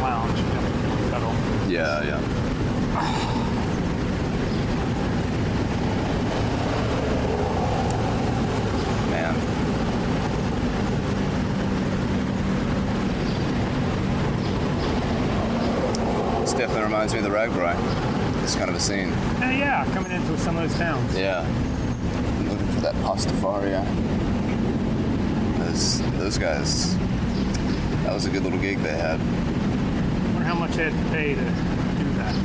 lounge. You have to pedal. Yeah, yeah. Man. This definitely reminds me of the Ragbri. It's kind of a scene. Yeah, coming into some of those towns. Yeah. I'm looking for that Pastafaria. Those guys, that was a good little gig they had. I wonder how much they had to pay to do that.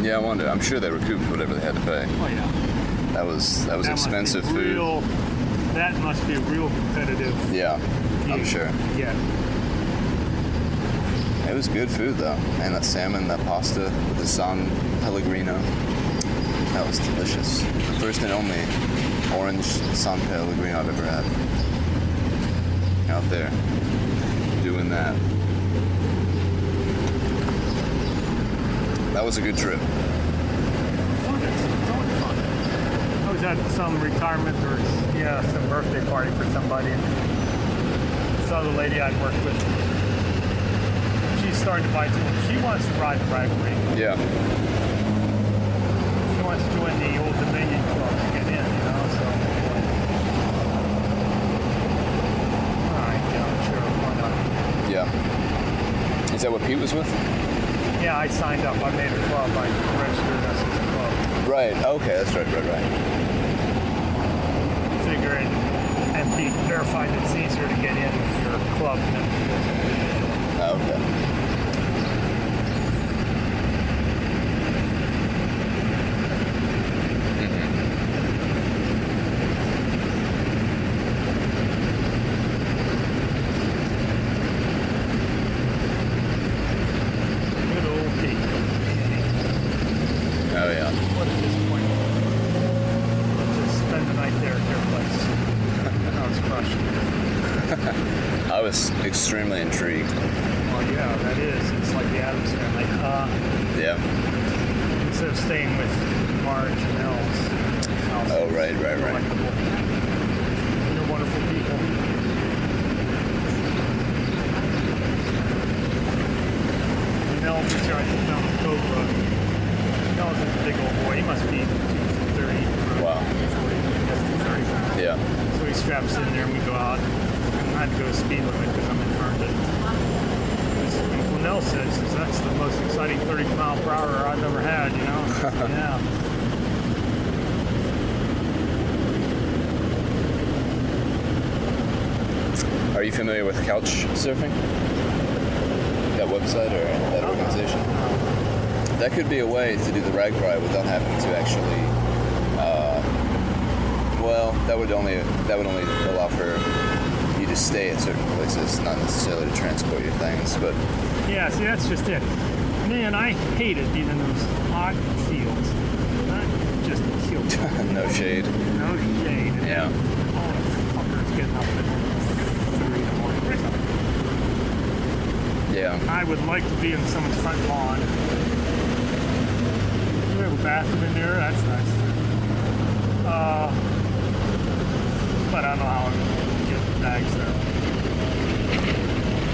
Yeah, I wonder. I'm sure they recouped whatever they had to pay. Oh yeah. That was expensive food. That must be real competitive. Yeah, I'm sure. Yeah. It was good food though. And that salmon, that pasta, the San Pellegrino. That was delicious. The first and only orange San Pellegrino I've ever had. Out there, doing that. That was a good trip. Fun. It's always fun. I was at some retirement or some birthday party for somebody, and saw the lady I'd worked with. She's starting to buy too. She wants to ride the Ragbri. Yeah. She wants to join the Old Dominion Club to get in, you know. So. Yeah. Is that what Pete was with? Yeah, I signed up. I made a club. I registered us as a club. Right. Okay, that's right. Figuring, and Pete verified it's easier to get in with your club than Okay. good old Pete. Oh yeah. What a disappointment. Let's just spend the night there at their place. I was crushed. I was extremely intrigued. Well, yeah, that is. It's like the Addams Family. Yeah. Instead of staying with Marge and Elle's house. Oh, right. They're wonderful people. And Elle was here, I took down the Cobra. Elle's a big old boy. He must be 230. Wow. 230. Yeah. So he straps in there and we go out. I had to go to speed limit because I'm in Herndon. Uncle Nell says that's the most exciting 30 mile per hour I've ever had, you know? Yeah. Are you familiar with couch surfing? That website or that organization? That could be a way to do the Ragbri without having to actually. Well, that would only allow for you to stay at certain places, not necessarily to transport your things, but Yeah, see, that's just it. Man, I hated being in those hot fields. That just killed me. no shade. No shade. Yeah. All the fuckers getting up at 3 in the morning. Yeah. I would like to be in someone's front lawn. You have a bathroom in there? That's nice. But I don't know how I'm going to get the bags there.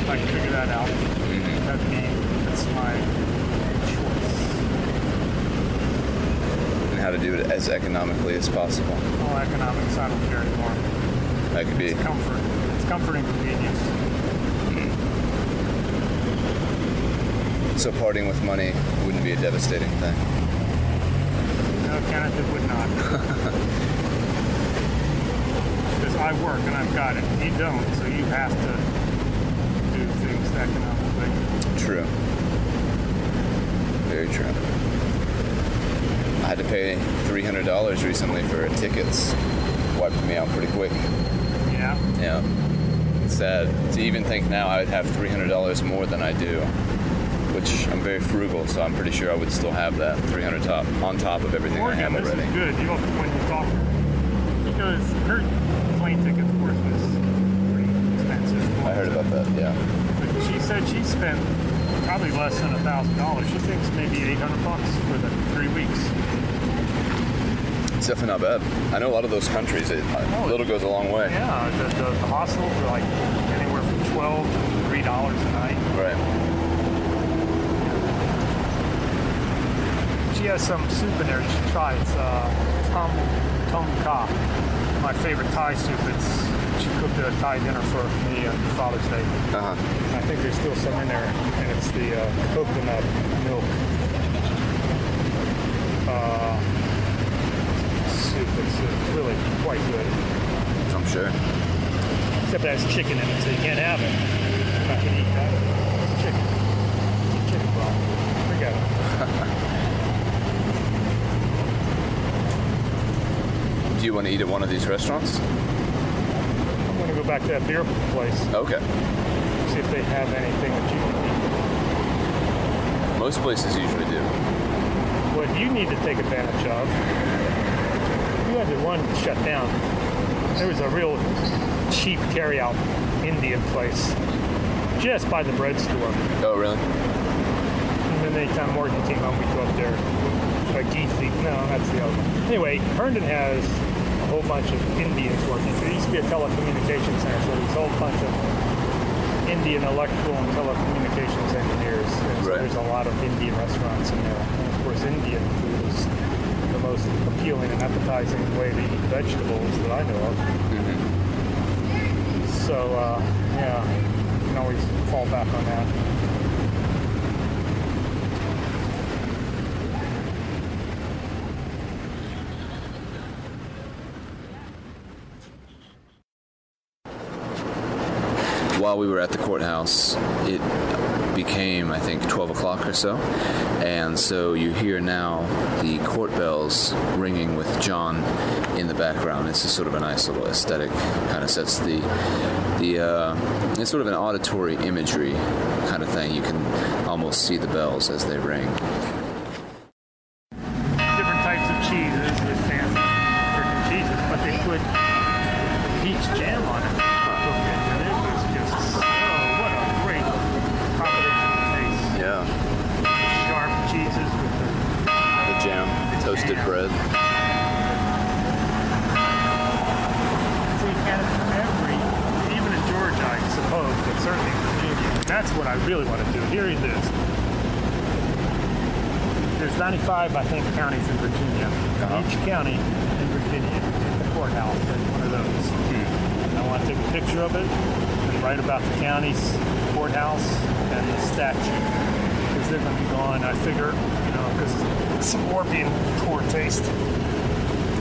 If I can figure that out, that's my choice. And how to do it as economically as possible. All economics, I don't care anymore. That could be. It's comfort. It's comfort and convenience. So parting with money wouldn't be a devastating thing. No, Kenneth, it would not. Because I work and I've got it. You don't, so you have to do things economically. True. Very true. I had to pay $300 recently for tickets. Wiped me out pretty quick. Yeah. Yeah. It's sad to even think now I would have $300 more than I do, which I'm very frugal, so I'm pretty sure I would still have that $300 on top of everything I have Morgan, this already. is good. You know, when you talk, because her plane tickets worth was pretty expensive. I heard about that, yeah. But she said she spent probably less than $1,000. She thinks maybe $800 for the 3 weeks. It's definitely not bad. I know a lot of those countries, a little goes a long way. Yeah, the hostels are like anywhere from $12 to $3 a night. Right. She has some soup in there you should try. It's tom kha, my favorite Thai soup. She cooked a Thai dinner for me on Father's Day. Uh-huh. I think there's still some in there, and it's the coconut milk soup. It's really quite good. I'm sure. Except it has chicken in it, so you can't have it. I'm not gonna eat that. It's chicken. It's chicken broth. Forget it. Do you want to eat at one of these restaurants? I'm gonna go back to that beer place. Okay. See if they have anything that you can eat. Most places usually do. What you need to take advantage of, you had the one shut down. There was a real cheap carry-out Indian place just by the bread store. Oh, really? And then anytime Morgan came home, we go up there. Geethy. No, that's the other one. Anyway, Herndon has a whole bunch of Indians working. There used to be a telecommunications center, so there's a whole bunch of Indian electrical and telecommunications engineers. And so Right. there's a lot of Indian restaurants in there. And of course, Indian food is the most appealing and appetizing way to eat vegetables that I know of. So, yeah, you can always fall back on that. While we were at the courthouse, it became, I think, 12 o'clock or so. And so you hear now the court bells ringing with John in the background. It's just sort of a nice little aesthetic, kind of sets it's sort of an auditory imagery kind of thing. You can almost see the bells as they ring. Different types of cheeses with fancy freaking cheeses, but they put peach jam on it. And it was just, what a great combination of taste. Yeah. Sharp cheeses with The jam, toasted jam. bread. So you can't even in Georgia, I suppose, but certainly in Virginia. That's what I really want to do. Here it is. There's 95, I think, counties in Virginia. Each county in Virginia, the courthouse is one of those. And I want to take a picture of it and write about the county's courthouse and the statue. Because they're going to be gone, I figure, because some more being poor taste.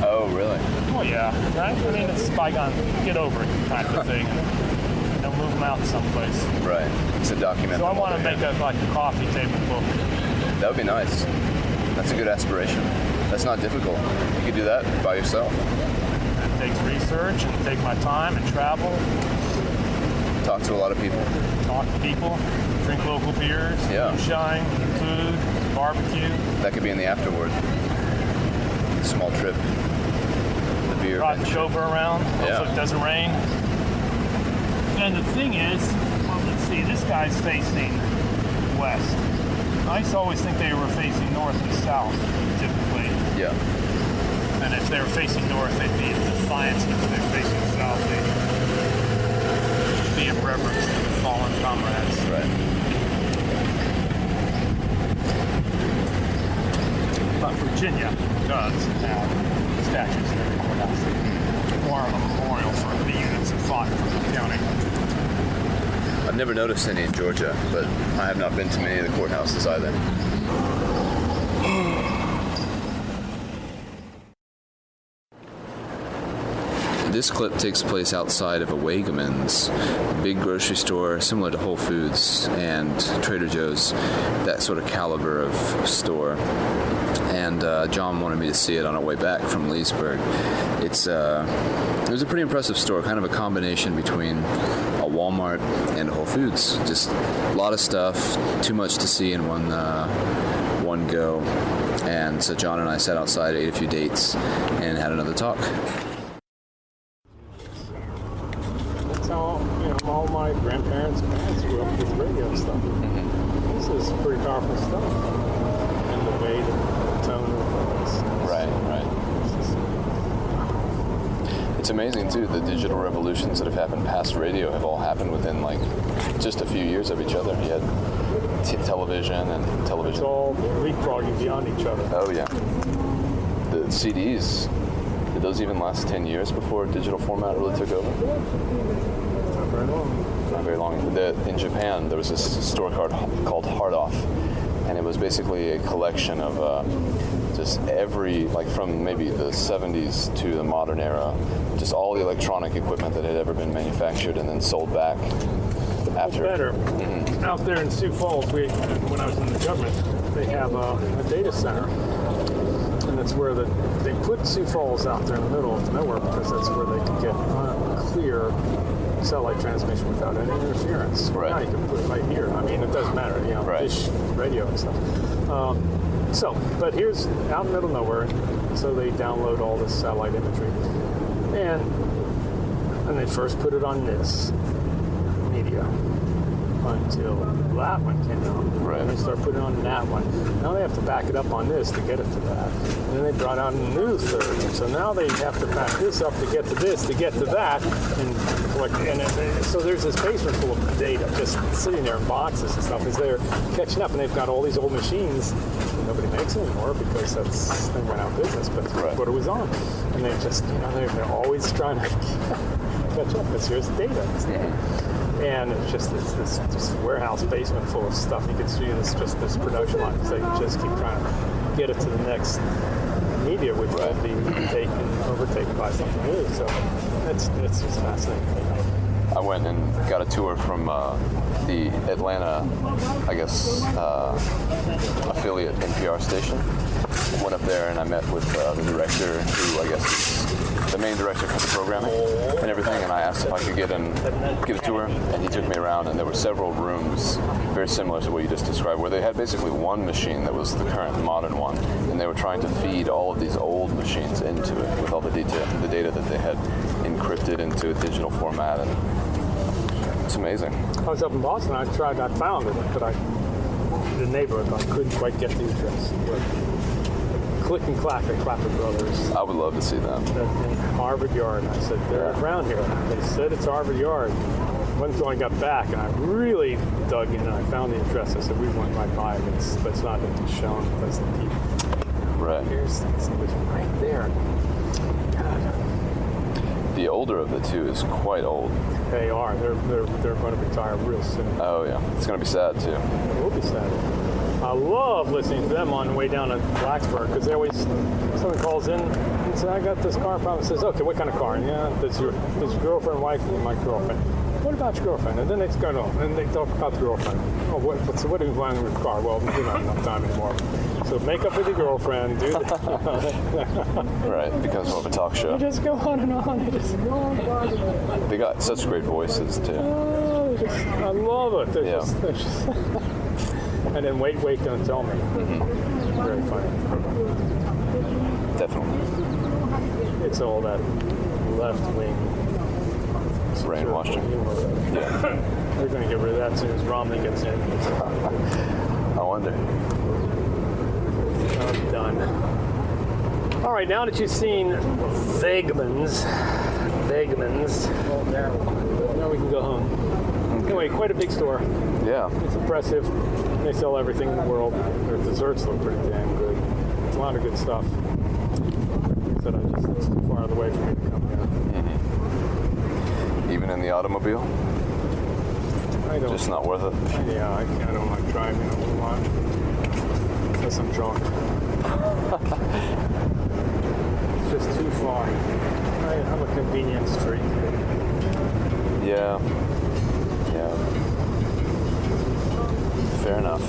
Oh, really? Well, yeah, right? I mean, it's bygone, get over it type of thing. And they'll move them out someplace. Right. It's a document. So I want to make a coffee table book. That would be nice. That's a good aspiration. That's not difficult. You could do that by yourself. It takes research and take my time and travel. Talk to a lot of people. Talk to people, drink local beers, moonshine, food, barbecue. That could be in the afterward. Small trip. The beer. Ride the chauffeur around. Hopefully it doesn't rain. And the thing is, well, let's see, this guy's facing west. I used to always think they were facing north and south, typically. Yeah. And if they were facing north, they'd be in defiance. And if they're facing south, they'd be in reverence to the fallen comrades. Right. But Virginia does have statues in every courthouse. Or a memorial for the units that fought for the county. I've never noticed any in Georgia, but I have not been to many of the courthouses either. This clip takes place outside of a Wegmans, a big grocery store similar to Whole Foods and Trader Joe's, that sort of caliber of store. And John wanted me to see it on our way back from Leesburg. It was a pretty impressive store, kind of a combination between a Walmart and a Whole Foods. Just a lot of stuff, too much to see in one go. And so John and I sat outside, ate a few dates, and had another talk. That's how, all my grandparents and parents grew up with radio stuff. This is pretty powerful stuff. And the way the tone of the voice. Right. It's amazing, too, the digital revolutions that have happened past radio have all happened within, just a few years of each other. You had television and television. It's all leapfrogging beyond each other. Oh, yeah. The CDs, did those even last 10 years before digital format really took over? Not very long. Not very long. In Japan, there was this store called Hard Off, and it was basically a collection of just every, from maybe the 70s to the modern era, just all the electronic equipment that had ever been manufactured and then sold back after. Better. Out there in Sioux Falls, when I was in the government, they have a data center. And that's where they put Sioux Falls out there in the middle of nowhere because that's where they could get clear satellite transmission without any interference. Right. Now you can put it right here. I mean, it doesn't matter, dish radio and stuff. But here's out in the middle of nowhere, so they download all this satellite imagery. And they first put it on this media until that one came out. Right. And they start putting it on that one. Now they have to back it up on this to get it to that. And then they brought out a new third. So now they have to back this up to get to this, to get to that, and collect. So there's this basement full of data just sitting there in boxes and stuff as they're catching up. And they've got all these old machines. Nobody makes it anymore because they went out of business. But that's what it was on. And they just, they're always trying to catch up. Because here's the data. And it's just this warehouse basement full of stuff. You can see this production line. So you just keep trying to get it to the next media, which will be overtaken by something new. So it's just fascinating. I went and got a tour from the Atlanta, affiliate NPR station. Went up there and I met with the director, who I guess is the main director for the programming and everything, and I asked if I could get a tour, and he took me around, and there were several rooms very similar to what you just described, where they had basically one machine that was the current modern one, and they were trying to feed all of these old machines into it with all the data that they had encrypted into a digital format, and it's amazing. I was up in Boston. I found it, but the neighborhood, I couldn't quite get the address. Click and Clack at Clapper Brothers. I would love to see them. In Harvard Yard. And I said, they're around here. They said it's Harvard Yard. Once I got back, and I really dug in, and I found the address. I said, we went right by it, but it's not shown because the people. Right. Here's it was right there. God. The older of the two is quite old. They are. They're going to retire real soon. Oh yeah, it's going to be sad too. It will be sad. I love listening to them on the way down to Blacksburg because someone calls in and says, I got this car problem. Says, okay, what kind of car? And, does your girlfriend, wife, and my girlfriend. What about your girlfriend? And then they go on and they talk about the girlfriend. Oh, what are you planning with the car? Well, we don't have enough time anymore. So make up with your girlfriend, do that. Right, it becomes more of a talk show. You just go on and on. You just go on. They got such great voices too. I love it. They're Yeah. they're just and then wait, don't tell me. Very funny. Definitely. It's all that left-wing Brainwashing. Yeah. They're going to get rid of that as soon as Romney gets in. I wonder. I'm done. All right, now that you've seen Wegmans, now we can go home. Anyway, quite a big store. Yeah. It's impressive. They sell everything in the world. Their desserts look pretty damn good. It's a lot of good stuff. Like I said, it's too far out of the way for me to come here. Even in the automobile? I don't. Just not worth it. Yeah, I don't like driving a whole lot. Unless I'm drunk. It's just too far. I'm a convenience freak. Yeah. Yeah. Fair enough.